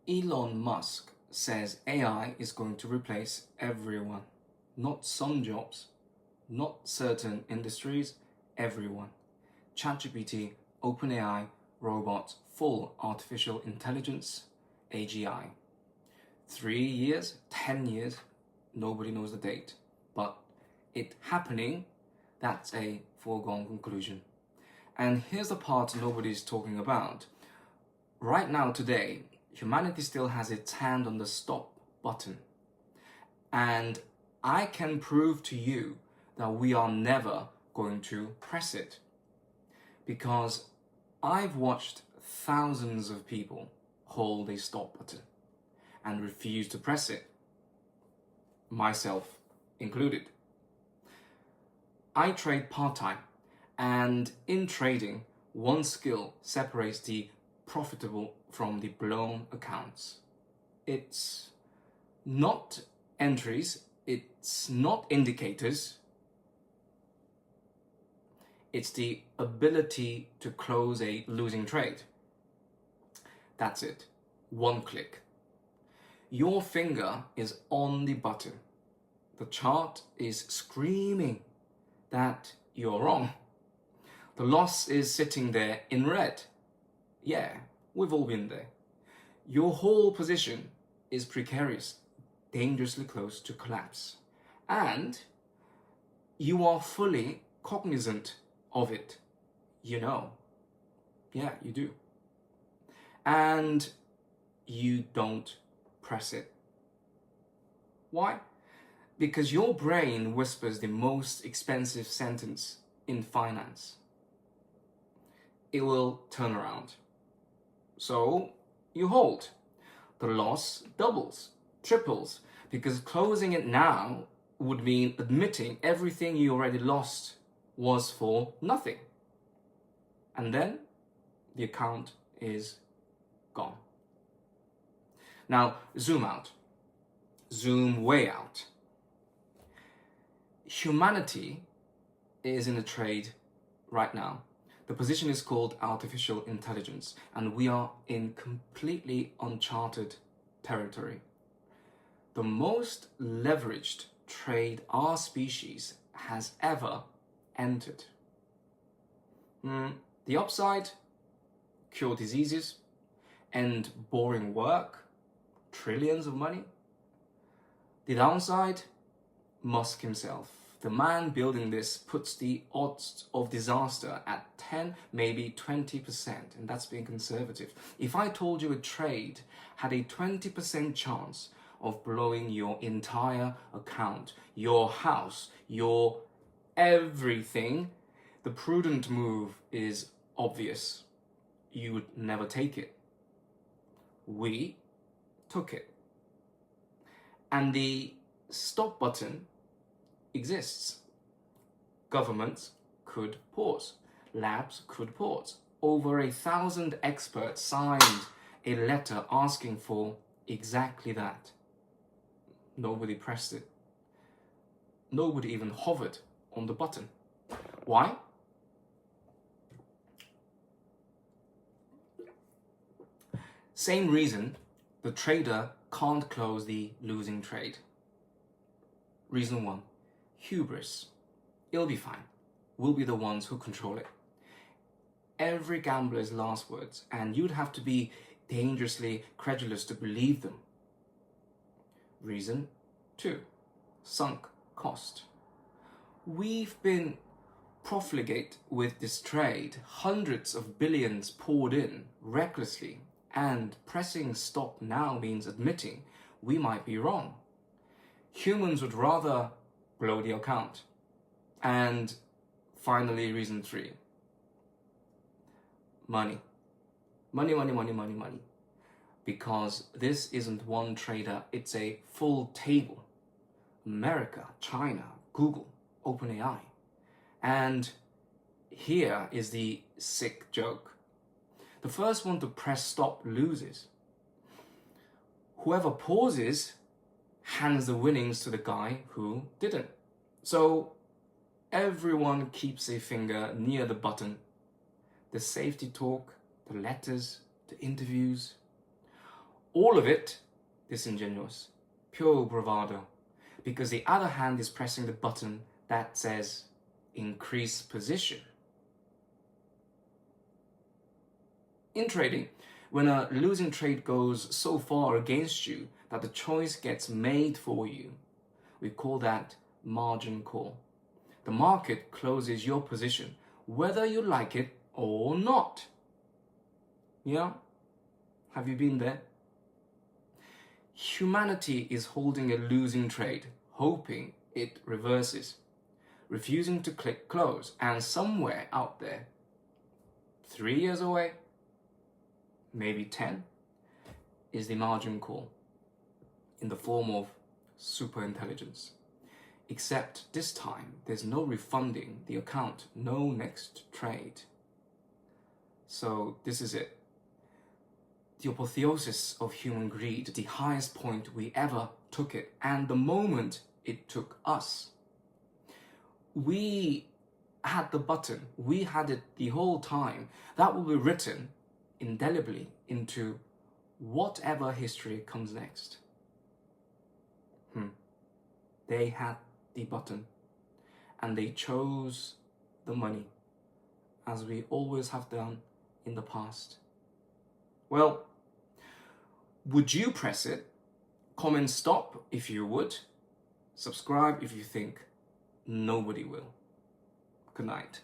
Elon Musk says AI is going to replace everyone. Not some jobs, not certain industries, everyone. ChatGPT, OpenAI, robots, full artificial intelligence, AGI. 3 years, 10 years, nobody knows the date. But it happening, that's a foregone conclusion. And here's the part nobody's talking about. Right now, today, humanity still has its hand on the stop button. And I can prove to you that we are never going to press it. Because I've watched thousands of people hold a stop button and refuse to press it, myself included. I trade part-time, and in trading, one skill separates the profitable from the blown accounts. It's not entries, it's not indicators, it's the ability to close a losing trade. That's it. One click. Your finger is on the button. The chart is screaming that you're wrong. The loss is sitting there in red. Yeah, we've all been there. Your whole position is precarious, dangerously close to collapse. And you are fully cognizant of it. You know. Yeah, you do. And you don't press it. Why? Because your brain whispers the most expensive sentence in finance. It will turn around. So you hold. The loss doubles, triples, because closing it now would mean admitting everything you already lost was for nothing. And then the account is gone. Now, zoom out. Zoom way out. Humanity is in a trade right now. The position is called artificial intelligence, and we are in completely uncharted territory. The most leveraged trade our species has ever entered. The upside, cure diseases, end boring work, trillions of money. The downside, Musk himself. The man building this puts the odds of disaster at 10, maybe 20%, and that's being conservative. If I told you a trade had a 20% chance of blowing your entire account, your house, your everything, the prudent move is obvious. You would never take it. We took it. And the stop button exists. Governments could pause. Labs could pause. Over 1,000 experts signed a letter asking for exactly that. Nobody pressed it. Nobody even hovered on the button. Why? Same reason the trader can't close the losing trade. Reason 1. Hubris. It'll be fine. We'll be the ones who control it. Every gambler's last words, and you'd have to be dangerously credulous to believe them. Reason 2. Sunk cost. We've been profligate with this trade, hundreds of billions poured in recklessly, and pressing stop now means admitting we might be wrong. Humans would rather blow the account. And finally, reason 3. Money. Money, money, money, money, money. Because this isn't one trader, it's a full table. America, China, Google, OpenAI. And here is the sick joke. The first one to press stop loses. Whoever pauses hands the winnings to the guy who didn't. So everyone keeps a finger near the button. The safety talk, the letters, the interviews, All of it disingenuous, pure bravado, because the other hand is pressing the button that says increase position. In trading, when a losing trade goes so far against you that the choice gets made for you, we call that margin call. The market closes your position, whether you like it or not. Yeah? Have you been there? Humanity is holding a losing trade, hoping it reverses, refusing to click close, and somewhere out there, 3 years away, maybe 10, is the margin call in the form of superintelligence. Except this time, there's no refunding the account, no next trade. So this is it. The apotheosis of human greed, the highest point we ever took it, and the moment it took us. We had the button, we had it the whole time. That will be written indelibly into whatever history comes next. They had the button, and they chose the money, as we always have done in the past. Well, would you press it? Comment stop if you would. Subscribe if you think nobody will. Good night.